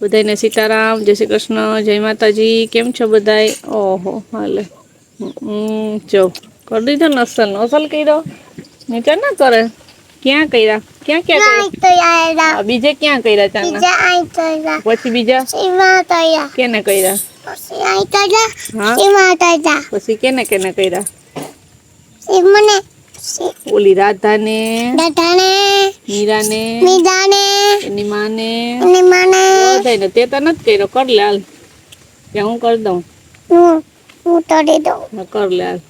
બધાને સીતારામ, જય શ્રી કૃષ્ણ, જય માતાજી. કેમ છો બધાય? ઓહો હાલે જો કરી દીધો ને અસલ કર્યો નીચે ના કરે. ક્યાં કર્યા? ક્યાં કર્યા? બીજે ક્યાં કર્યા? ચાના પછી બીજા કેને કર્યા? પછી કેને કર્યા? ઓલી રાધાને, મીરાને, એની માને બધાને. તે તો નથી કર્યો. કર લે હાલ. ત્યાં હું કરી દઉં. કર લે હાલ.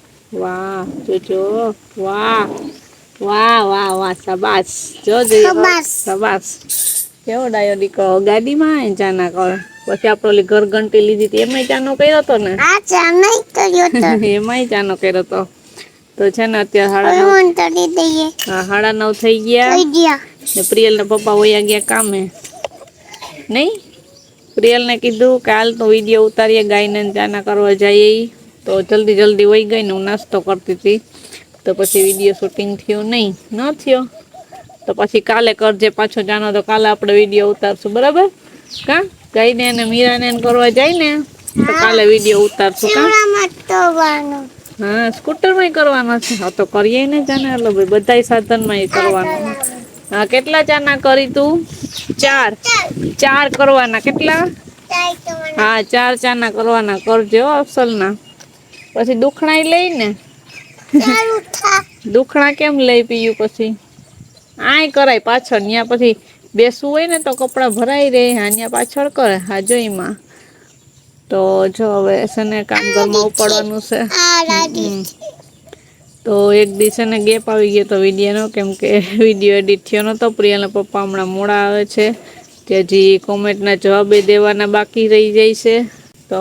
વાહ જોજો. વાહ વાહ વાહ વાહ. શાબાશ. જો શાબાશ. કેવો ડાયો દીકરો. ગાડીમાં ચાના કર. પછી આપણે ઓલી ઘર ઘંટી લીધી હતી એમાંય ચાનો કર્યો હતો ને? એમાંય ચાનો કર્યો હતો. તો છે ને અત્યારે 9:30 થઈ ગયા ને પ્રિયલ ના પપ્પા વયા ગયા કામે. નહીં પ્રિયલ ને કીધું કે હાલ તો વિડીયો ઉતારીએ, ગાયને ચાના કરવા જઈએ. તો જલ્દી વહી ગઈ ને હું નાસ્તો કરતી હતી. તો પછી વિડીયો શૂટિંગ થયું નહીં, ન થયો. તો પછી કાલે કરજે પાછો જાનો. તો કાલે આપણે વિડીયો ઉતારશું, બરાબર? કા ગાયને અને મીરાને કરવા જાય ને તો કાલે વિડીયો ઉતારશું. હા, સ્કૂટરમાં કરવાનો છે. હા તો કરીએ ને જાને. એટલે ભાઈ બધા સાધનમાં કરવાનું. હા, કેટલા ચાના કરી તું? 4 કરવાના. કેટલા? હા, 4 ચાના કરવાના. કરજો અફસલના. પછી દુખણા લઈ ને. દુખણા કેમ લઈ પીયું? પછી આય કરાય પાછળ. ત્યાં પછી બેસવું હોય ને તો કપડા ભરાઈ રહે. હા પાછળ કરે. હા જોઈમાં તો જો હવે છે ને કામ ઘરમાં ઉપાડવાનું છે. તો એક દિવસે ને ગેપ આવી ગયો તો વિડીયોનો, કેમ કે વિડીયો એડિટ થયો નતો. પ્રિયાના પપ્પા હમણાં મોડા આવે છે. કે હજી કોમેન્ટના જવાબ દેવાના બાકી રહી જાય છે. તો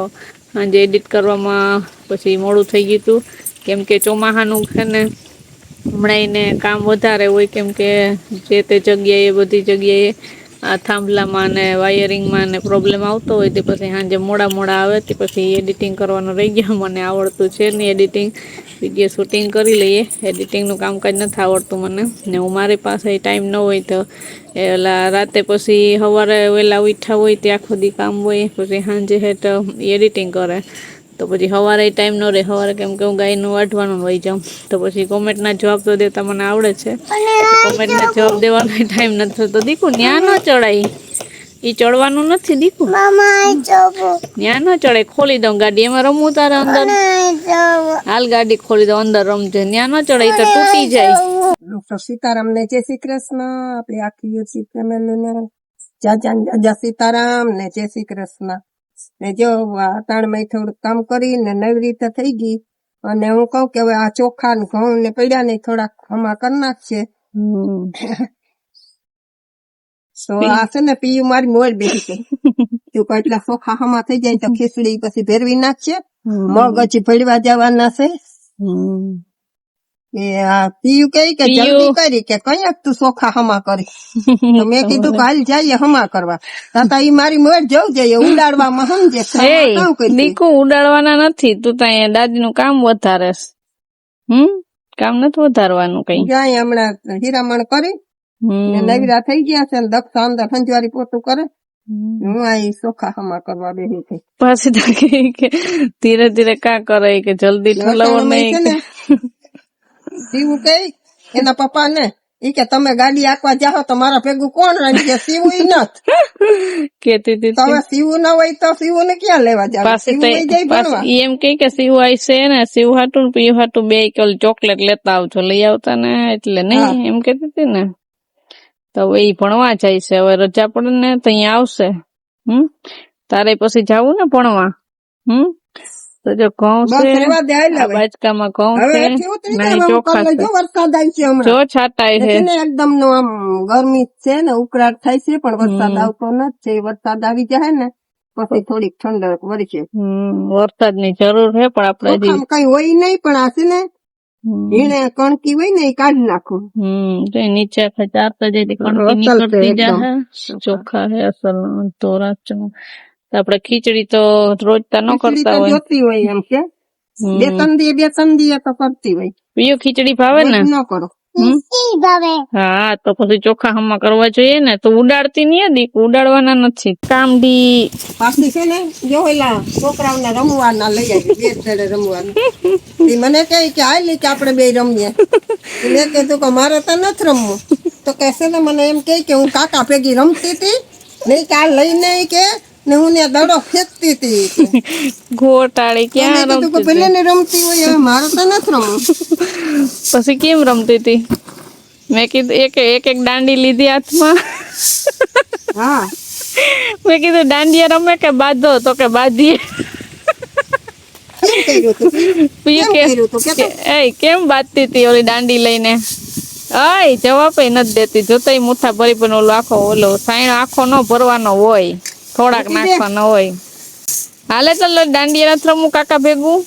સાંજે એડિટ કરવામાં પછી મોડું થઈ ગયું હતું. કેમ કે ચોમાસાનું છે ને હમણાં એને કામ વધારે હોય. કેમ કે જે તે જગ્યાએ બધી જગ્યાએ આ થાંભલામાં ને વાયરિંગમાં ને પ્રોબ્લેમ આવતો હોય. તે પછી સાંજે મોડા આવે. તે પછી એડિટિંગ કરવાનું રહી ગયા. મને આવડતું છે નહીં એડિટિંગ. વિડીયો શૂટિંગ કરી લઈએ. એડિટિંગનું કામકાજ નથી આવડતું મને. ને હું મારી પાસે ટાઈમ ન હોય તો એલા રાતે પછી સવારે વહેલા ઉઠ્યા હોય તે આખો દી કામ હોય. પછી સાંજે હેઠ એડિટિંગ કરે. તો પછી સવારે ટાઈમ ન રહે. સવારે કેમ કે હું ગાયનું વાઢવાનું વહી જાઉં. તો પછી કોમેન્ટના જવાબ તો દેતા મને આવડે છે. કોમેન્ટના જવાબ દેવાનો ટાઈમ નથી થતો. દીકુ ન્યા ન ચડાય. એ ચડવાનું નથી દીકુ. ન્યા ન ચડાય. ખોલી દઉં ગાડી. એમાં રમવું તારે અંદર? હાલ ગાડી ખોલી દઉં, અંદર રમજે. ન્યા ન ચડાય તો તૂટી જાય. ડોક્ટર સીતારામ ને જય શ્રી કૃષ્ણ. આપણી આખી યુટ્યુબ ફેમિલીને જાજા સીતારામ ને જય શ્રી કૃષ્ણ. ને જો અતાણમાં થોડું કામ કરીને નવી રીતે થઈ ગઈ. અને હું કઉ કે હવે આ ચોખા ને ઘઉં ને પડ્યા ને થોડાક હમા કરી નાખશે. તો આ છે ને પીયું મારી મોડ બેસી તું કેટલા ચોખા હમા થઈ જાય તો ખીચડી પછી ભેરવી નાખશે. મગ હજી ભેળવા જવાના છે. પીયું કે જલ્દી કરી કે કઈક તું ચોખા હમા કરી. તો મેં કીધું કે હાલ જઈએ હમા કરવા. તાતા ઈ મારી મોડ જવું જોઈએ ઉડાડવામાં. સમજે દીકુ ઉડાડવાના નથી. તું તો અહીંયા દાદી નું કામ વધારે. કામ નથી વધારવાનું કઈ. જાય હમણાં હીરામણ કરી નવીરા થઈ ગયા છે. દક્ષ અંદર સંજવારી પોતું કરે. હું આ ચોખા હમા કરવા બેસી થઈ. પાછી કે ધીરે ધીરે કા કરે કે જલ્દી ઠલવો નહીં. સીવું કે એના પપ્પા ને ઈ કે તમે ગાડી આંકવા જાઓ તો મારા ભેગું કોણ રહી? સીવું ઈ નથ કેતી હતી. હવે સીવું ના હોય તો સીવું ને ક્યાં લેવા જાવ? એમ કે સીવું આવશે ને સીવું હાટું પીયું હાટું બે ચોકલેટ લેતા આવજો. લઈ આવતા ને એટલે નહીં એમ કેતી હતી ને. તો હવે ઈ ભણવા જાય છે. હવે રજા પડે ને તો અહીંયા આવશે. તારે પછી જાવું ને ભણવા. તો જો ઘઉં છે, બાજકામાં ઘઉં છે, ચોખા છે. વરસાદ આવશે જો છાટાય છે એકદમ નો આમ ગરમી છે ને ઉકળાટ થાય છે. પણ વરસાદ આવતો નથી. વરસાદ આવી જાય ને પછી થોડીક ઠંડક વરસે. વરસાદ ની જરૂર છે પણ આપડે કઈ હોય નહીં. પણ આ છે ને એને કણકી હોય ને એ કાઢી નાખું. નીચે ચારતા જઈ કણકી નીકળતી જાય. ચોખા હે અસલ ધોરા. આપડે ખીચડી તો રોજ ન કરતા હોય. જોતી હોય એમ કે બે ત્રણ દી તો કરતી હોય. બીજું ખીચડી ભાવે ને? ન કરો હા તો પછી ચોખા હમા કરવા જોઈએ ને, તો ઉડાડતી નહીં દીક, ઉડાડવાના નથી. કામડી પાછી છે ને જો એલા છોકરાઓને રમવાના લઈ આવી, બે છેડે રમવાના. એ મને કહે કે હાલ કે આપણે બે રમીએ. મેં કીધું કે મારે તો નથી રમવું. તો કહેશે ને મને એમ કે હું કાકા ભેગી રમતી હતી, નહીં કે આ લઈને કે ને હું ને દડો ફેંકતી હતી. ઘોટાળી ક્યાં મેં કીધું કે રમતી ભલે ને રમતી હોય, હવે મારે તો નથી રમવું. પછી કેમ રમતી હતી? મેં કીધું એક દાંડી લીધી હાથમાં. હા મેં કીધું દાંડિયા રમે કે બાંધો? તો કે બાંધીએ. કેમ કર્યું તું? પીયું કેમ કર્યું તું? કે એ કેમ બાંધતી હતી ઓલી દાંડી લઈને? અય જવાબ નથી દેતી. જોતાય મુઠ્ઠા ભરી પણ ઓલો આખો ઓલો સાયણો આખો ન ભરવાનો હોય, થોડાક નાખવાનો હોય. હાલે ચાલો દાંડિયા નથી રમવું કાકા ભેગું.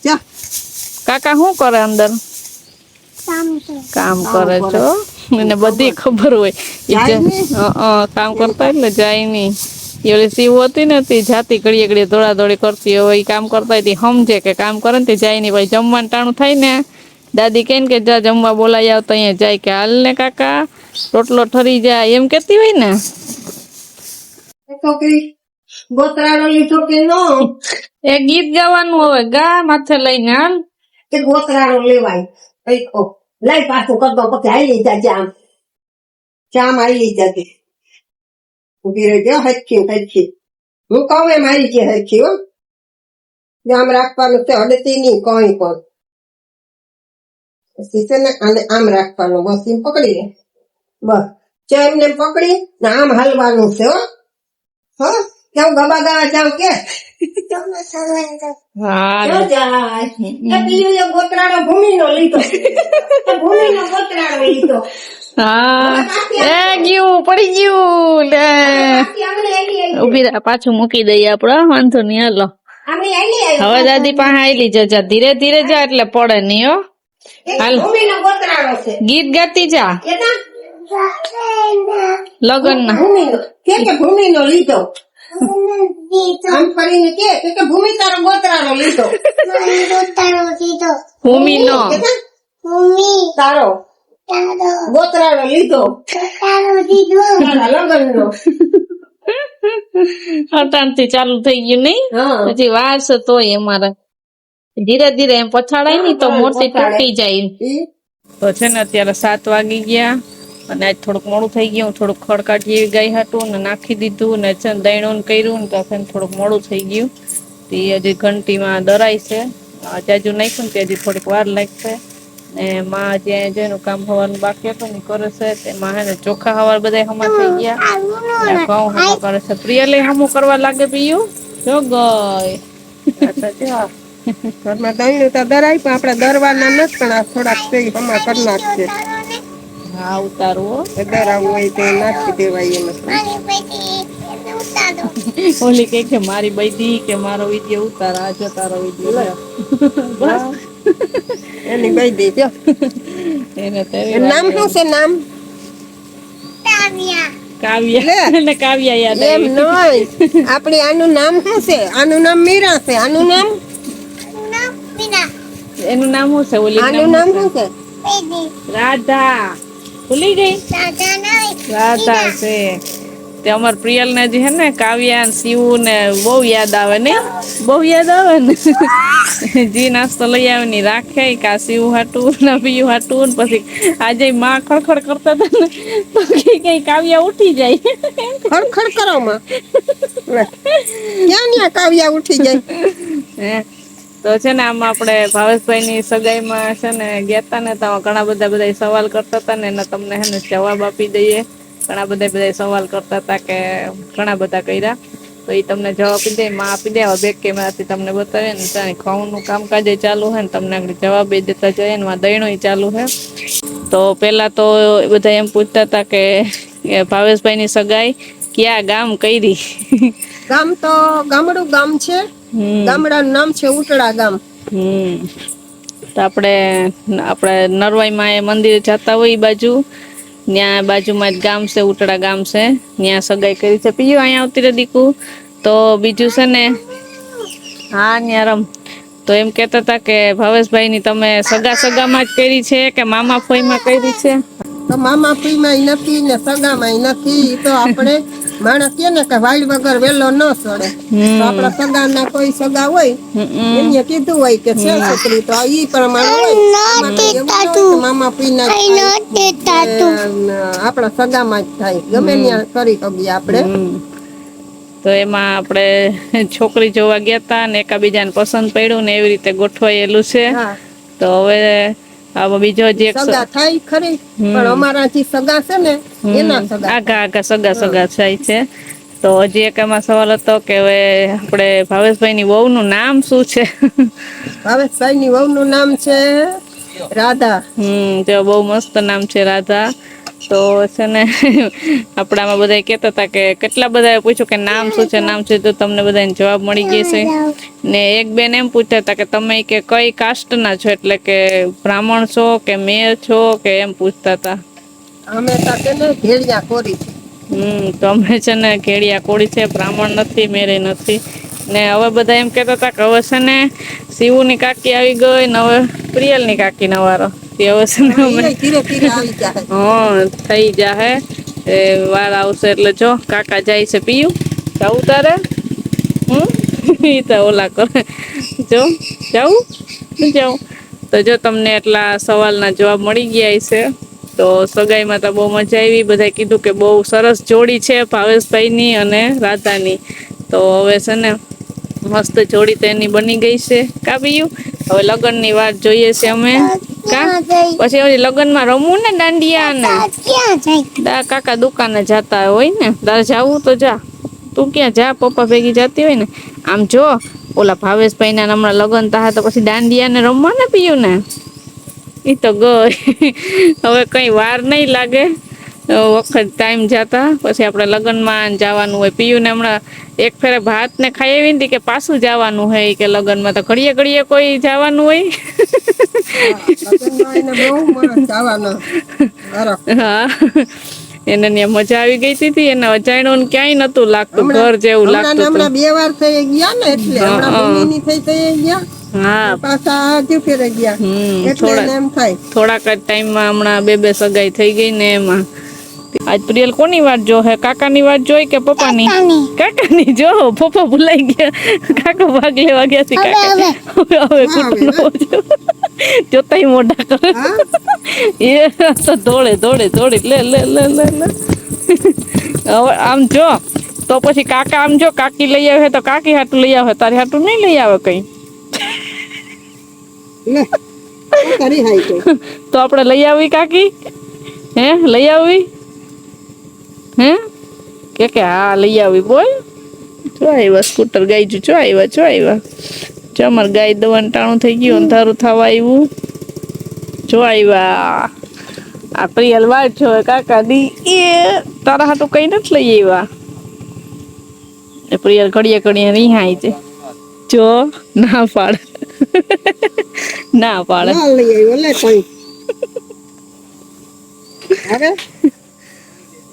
જા કાકા શું કરે અંદર? કામ કરે છો, એને બધી ખબર હોય. કામ કરતા એટલે જાય નહીં. એ ઓલી સીવ હતી ને તે જાતી ઘડીએ ઘડીએ દોડાદોડી કરતી હોય. કામ કરતા હતી સમજે કે કામ કરે ને તે જાય નહીં. ભાઈ જમવાનું ટાણું થાય ને, દાદી કહે ને કે જા જમવા બોલાવી આવ, તો અહીંયા જાય કે હાલ ને કાકા રોટલો ઠરી જાય એમ કેતી હોય ને. છોકરી ગોતરાનો લીધો કે નો? એ ગીત ગાવાનું હવે ગા માથે લઈને હાલ. કે ગોતરાનો લેવાય લઈ પાછું કરતો પછી હાલી જાજે આમ હાલી જાજે. ઉભી રહેજો હરખી. હું કહું એમ હાલી છે હરખી. હો આમ રાખવાનું છે, અડતી નહીં કઈ પણ. પછી છે ને આને આમ રાખવાનું, બસ એમ પકડી લે. બસ એમને પકડી ને આમ હાલવાનું છે. હો કેવું ગબા ગાવા જાવ કે ગોતરાનો ભૂમિનો લીધો. ભૂમિનો ગોતરાનો લીધો. હા એ ગયું પડી ગયું લે. ઉભી રહે, પાછું મૂકી દઈએ આપડે, વાંધો નહીં. હાલો હવે દાદી પાસે આવેલી જા, ધીરે ધીરે જા એટલે પડે નહીં. હો હાલ ગીત ગાતી જા લગન ના. ભૂમિનો લીધો. આમ કરીને કે ભૂમિ તારો ગોતરાનો લીધો. ભૂમિનો તારો ગોતરાનો લીધો. લગનનો અટાણથી ચાલુ થઈ ગયું નહીં? હજી વાર છે તોય અમારે ધીરે ધીરે એમ પછાડાય નહીં તો મૂર્તિ તૂટી જાય. તો છે ને અત્યારે 7 વાગી ગયા અને આજ થોડુંક મોડું થઈ ગયું. થોડુંક ખડકાટી એવી ગાય હતું ને નાખી દીધું ને છે ને દૈણું કર્યું ને તો છે ને થોડુંક મોડું થઈ ગયું. તે હજી ઘંટીમાં દરાય છે, જાજુ નાખ્યું ને તે હજી થોડીક વાર લાગશે. ને માં જ્યાં જેનું કામ હવાનું બાકી હતું ને કરે છે. તેમાં હે ને ચોખા હવાર બધા હમા થઈ ગયા, ઘઉં હમા કરે છે. પ્રિયલે હમું કરવા લાગે પીયું જો ગઈ. ઘરમાં દહીં તો દરાય પણ આપડે દરવાના નથી, પણ આ થોડાક હમા કરી નાખશે. હા ઉતારવું દરાવું હોય તો નાખી દેવાય એમાં. ઓલી કઈ કે મારી બૈદી કે મારો વિડીયો ઉતાર, આજે તારો વિડીયો બસ એની બૈદી જો. એને નામ શું છે? નામ કાવ્યા ને કાવ્યા યાદ એમ નહીં. આપડે આનું નામ શું છે? આનું નામ મીરા છે. આનું નામ એનું નામ શું છે? ઓલી આનું નામ શું છે? રાધા. ભૂલી ગઈ? રાધા છે. તે અમાર પ્રિયલ ને જે હે ને કાવ્યા શિવ ને બહુ યાદ આવે ને, બહુ યાદ આવે ને. જી નાસ્તો લઈ આવે ને રાખે કા શિવ હાટું ને પીયું હાટું. પછી આજે માં ખડખડ કરતા હતા ને તો કઈ કાવ્યા ઉઠી જાય. ખડખડ કરો માં ક્યાં કાવ્યા ઉઠી જાય. તો છે ને આમાં આપણે ભાવેશભાઈ ની સગાઈમાં છે ને ગયા તા ને તો ઘણા બધા સવાલ કરતા હતા ને એના તમને હે ને જવાબ આપી દઈએ. ઘણા બધા સવાલ કરતા હતા કે ઘણા બધા કર્યા, તો એ તમને જવાબ આપી દે, માં આપી દે. હવે બેક કેમેરાથી તમને બતાવે ને ત્યાં ઘઉંનું કામકાજ ચાલુ છે ને તમને આગળ જવાબ એ દેતા જાય ને દહીણો ચાલુ છે. તો પેલા તો બધા એમ પૂછતા હતા કે ભાવેશભાઈ ની સગાઈ ક્યાં ગામ કરી? ગામ તો ગામડું ગામ છે. ગામડાનું નામ છે ઉટડા ગામ. તો આપણે નરવાઈમાં એ મંદિરે જતા હોય એ બાજુ, ત્યાં બાજુમાં જ ગામ છે, ઉટડા ગામ છે. ત્યાં સગાઈ કરી છે. પીયું અહીંયા આવતી રે દીકુ. તો બીજું છે ને હા ત્યાં રમ. તો એમ કહેતા હતા કે ભાવેશભાઈ ની તમે સગામાં જ કરી છે કે મામા ફોઈમાં કરી છે? તો મામા ફઈમાં નથી ને સગામાં નથી. ઈ તો આપણે માણસ કે ને કે વાઈડ વગર વેલો ન સડે. તો આપણા સગાના કોઈ સગા હોય એને કીધું હોય કે છે છોકરી, તો ઈ પ્રમાણે હોય. એમાં તો એવું ન હોય કે મામા ફઈના આપણા સગામાં જ થાય, ગમે ત્યાં કરી શકીએ આપણે. તો એમાં આપણે છોકરી જોવા ગયા તા ને એકાબીજાને પસંદ પડ્યું ને એવી રીતે ગોઠવાયેલું છે. તો હવે હવે બીજો જે સગા થાય ખરી, પણ અમારા જે સગા છે ને એના સગા આગા સગા થાય છે. તો હજી એક એમાં સવાલ હતો કે હવે આપણે ભાવેશભાઈ ની વહુ નું નામ શું છે? ભાવેશભાઈ ની વહુ નું નામ છે રાધા. તો બહુ મસ્ત નામ છે રાધા. તો છે ને આપડામાં બધા કેતા હતા કે કેટલા બધા પૂછ્યું કે નામ શું છે, નામ છે, તો તમને બધાને જવાબ મળી ગયો છે. ને એક બેન એમ પૂછતા હતા કે તમે કે કઈ કાસ્ટ ના છો, એટલે કે બ્રાહ્મણ છો કે મેર છો કે એમ પૂછતા હતા. અમે તો છે ને ભેળિયા કોરી છે. તો અમે છે ને ઘેડિયા કોળી છે, બ્રાહ્મણ નથી, મેરે નથી. ને હવે બધા એમ કેતા હતા કે હવે છે ને શિવું ની કાકી આવી ગઈ ને હવે પ્રિયલ ની કાકી નો વારો. હવે છે ને અમે ધીરે ધીરે આવી જાય. થઈ જાહે. વાર આવશે એટલે જો કાકા જાય છે. પીયું જાવું તારે? ઈ તો ઓલા કરે જો જાવું. તો જો તમને એટલા સવાલના જવાબ મળી ગયા છે. તો સગાઈમાં તો બહુ મજા આવી. બધા કીધું કે બહુ સરસ જોડી છે ભાવેશભાઈ ની અને રાધાની. તો હવે છે ને મસ્ત જોડી તો એની બની ગઈ છે. કા પીયું? હવે લગ્ન ની વાત જોઈએ છે અમે. પછી લગ્ન માં રમવું ને દાંડિયા ને કાકા દુકાને જતા હોય ને, તારે જાવું તો જા. તું ક્યાં જા, પપ્પા ભેગી જતી હોય ને. આમ જો ઓલા ભાવેશભાઈ ના હમણાં લગ્ન થા તો પછી દાંડિયા ને રમવા ને પીયું ને. ઈ તો ગઈ હવે કઈ વાર નઈ લાગે. વખત ટાઈમ જતા પછી આપડે લગ્ન માં જવાનું હોય. પીયું ને હમણાં એક ફેરે ભાત ને ખાઈ આવી ને કે પાછું જવાનું હોય કે લગ્ન માં તો ઘડીએ ઘડીએ કોઈ જવાનું હોય. હા એને ત્યાં મજા આવી ગઈ હતી. એને અજાણ્યું ને ક્યાંય નતું લાગતું, ઘર જેવું લાગતું. હમણાં 2 વાર થઈ ગયા ને, એટલે હમણાં થઈ ગયા. હા પાછા હજુ ફેરે ગયા, એટલે એમ થાય થોડાક જ ટાઈમમાં હમણાં બે સગાઈ થઈ ગઈ ને એમાં. આજ પ્રિયલ કોની વાત જો હે? કાકા ની વાત જોઈ કે પપ્પા ની? કાકા ની જો પપ્પા ભૂલાઈ ગયા, કાકા ભાગ લેવા ગયા છે. જોતાઈ મોઢા કરે એ તો દોડે લે. હવે આમ જો તો પછી કાકા આમ જો કાકી લઈ આવે તો કાકી હાટું લઈ આવે, તારી હાટું નહીં લઈ આવે કઈ. તો આપણે લઈ આવી કાકી? લઈ આવી? કે હા લઈ આવી. બોલ જો આવ્યા સ્કૂટર ગાઈ જો આવ્યા. જો અમારે ગાય દવાનું ટાણું થઈ ગયું, અંધારું થવા આવ્યું. જો આવ્યા આ પ્રિયલ વાત છો કાકા દી એ તારા હાટું કઈ નથી લઈ આવ્યા. પ્રિયલ ઘડીએ રિહાય છે. જો ના પાડે.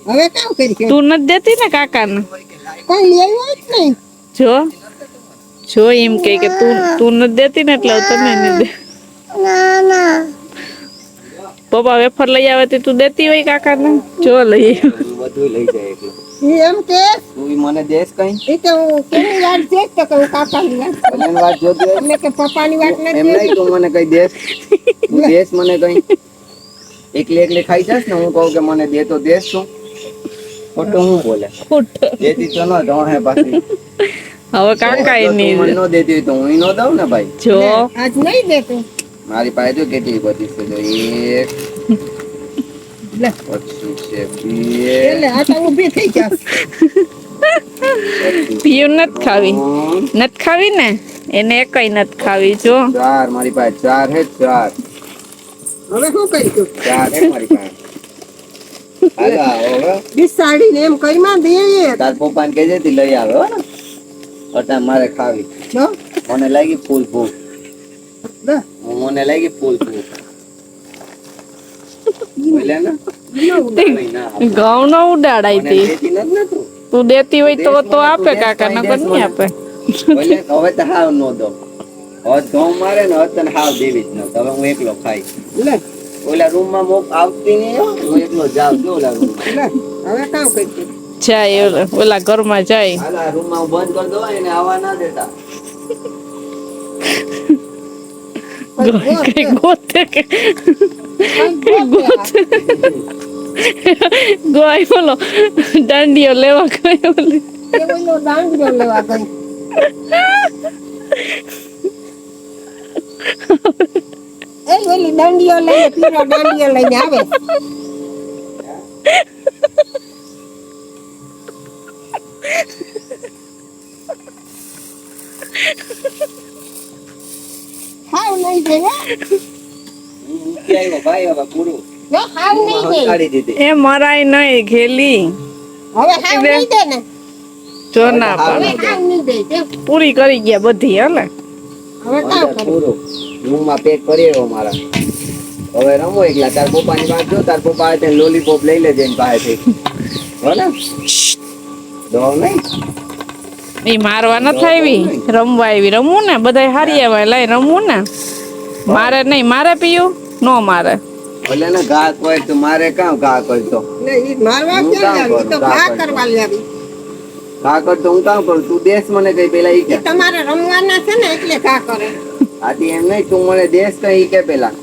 હવે કામ કરી તું નથી દેતી ને કાકાને? કઈ લઈ આવ્યો જ નહીં. જો એમ કે તું નથી દેતી ને એટલે તમે નહીં દે. પપ્પા વેફર લઈ આવે તો તું દેતી હોય કાકાને? જો લઈ બધું લઈ જાય એટલે એમ કે તું મને દેશ કઈ એ તો કેની વાત છે તો કે કાકાની વાત મને વાત જોતી એટલે કે પપ્પાની વાત એમ નથી. નહીં તું મને કઈ દેશ મને કઈ એકલી ખાઈ જાસ ને હું કહું કે મને દે તો દેશ શું ખોટું હું બોલે દેતી તો ન દઉં હે પાછી. હવે કાકા એ નહીં મને ન દેતી હોય તો હું ન દઉં ને ભાઈ. જો આજ નહીં દેતું મારી પાસે જો કેટલી બધી છે જો એક પછી છે બે એટલે આ તો ઊભી થઈ જાસ. પીયું નથી ખાવી ને એને એકઈ નથી ખાવી. જો 4 મારી પાસે 4 હે 4 હવે શું કરીશું? 4 હે મારી પાસે. હાલા હવે બિસાડીને એમ કઈ માં દે તાર પપ્પાને કહેજે તી લઈ આવે હો ને અટા મારે ખાવી. જો મને લાગી ફૂલ ભૂખ. દે મને લાગી ફૂલ ભૂખ. બોલે ને ઘઉં નો ઉડાડાય મને તી. દેતી નથી ને તું. તું દેતી હોય તો આપે કાકા, નકર નહીં આપે. બોલે હવે તો હાવ નો દો. હદ ઘઉં મારે ને હદ તને હાવ દેવી જ ન હવે હું એકલો ખાઈ લે ઓલા રૂમ માં મોક આવતી નહીં હો. હું એકલો જાઉં છું ઓલા રૂમ લે હવે કામ કરતી જાય ઓલા ઘરમાં જાય હાલ આ રૂમ માં હું બંધ કરી દઉં એને આવવા ના દેતા કઈ ગોતે કે કઈ ગોતે ગોય બોલો દાંડીઓ લેવા ગયો ઓલી. એવો દાંડીઓ લેવા ગઈ એ ઓલી દાંડીઓ લઈને પીરો દાંડીઓ લઈને આવે હાવ નહીં દે હું મૂકી આવ્યો ભાઈ હવે પૂરું જો હાવ નહીં દે હંકારી દીધી એ મરાય નહીં ઘેલી હવે હાવ નહીં દે ને જો ના હાવ પાડે. હવે હાવ નહીં દે જો પૂરી કરી ગયા બધી હાલે હવે કામ કરે પૂરું રૂમ માં પેક કરી આવ્યો મારા હવે રમો એકલા તાર પપ્પાની વાત જો તાર પપ્પા આવે તેને લોલીપોપ લઈ લેજે એની પાસેથી હો ને દો નહીં એ મારવા નથી આવી રમવા આવી રમવું ને બધા હારી આવે લઈ રમવું ને મારે નહીં મારે પીયું નો મારે ભલે ને ઘા કોઈ તો મારે કામ ઘા કરતો ને ઈ મારવા હું ક્યાં કામ આવી? ઈ તો કરું? ઘા કામ કરવા લાવી ઘા કરતો હું કામ કરું તું દેશ મને કઈ પેલા ઈ કે તમારે રમવાના છે ને એટલે ઘા કરે આથી એમ નહીં તું મને દેશ કઈ ઈ કે પેલા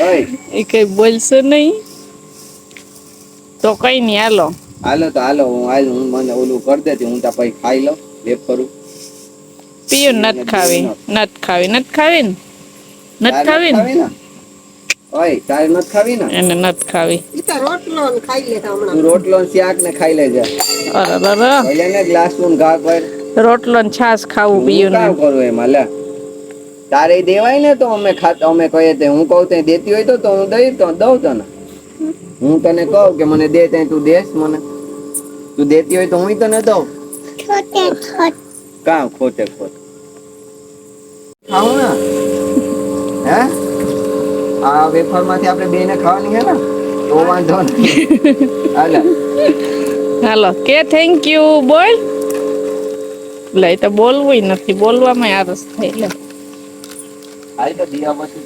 ઓય એ કઈ બોલશે નહીં તો કઈ નહીં હાલો હાલો તો હાલો હું મને ઓલું કરી દેતી હું ત્યાં પછી ખાઈ લઉં લેપ કરું પીયું નથી ખાવી નથી ખાવી નથી ખાવી ને નથી ખાવી ને ને ઓય તારે નથી ખાવી ને એને નથી ખાવી ઈ તો રોટલો ને ખાઈ લે તું હમણાં રોટલો ને શાક ને ખાઈ લેજે અરે ભલે ને ગ્લાસ નું ઘા કર રોટલો ને છાશ ખાવું હું પીયું કામ ને કરું એમાં લે તારે દેવાય ને તો અમે અમે કહીએ તે હું કહું તે દેતી હોય તો હું દઉં તને હું તને કહું કે મને દે ત્યાં તું દેસ મને તું દેતી હોય તો હું તને દઉં કામ ખોટે ખોટ ખાવું ને હે આ વેફર માંથી આપણે બે ને ખાવાની હે ને તો વાંધો નહીં હાલે હાલો કે થેન્ક યુ બોલ લે તો બોલવું નથી બોલવામાં આરસ થાય લે હાલ તો દિયા પછી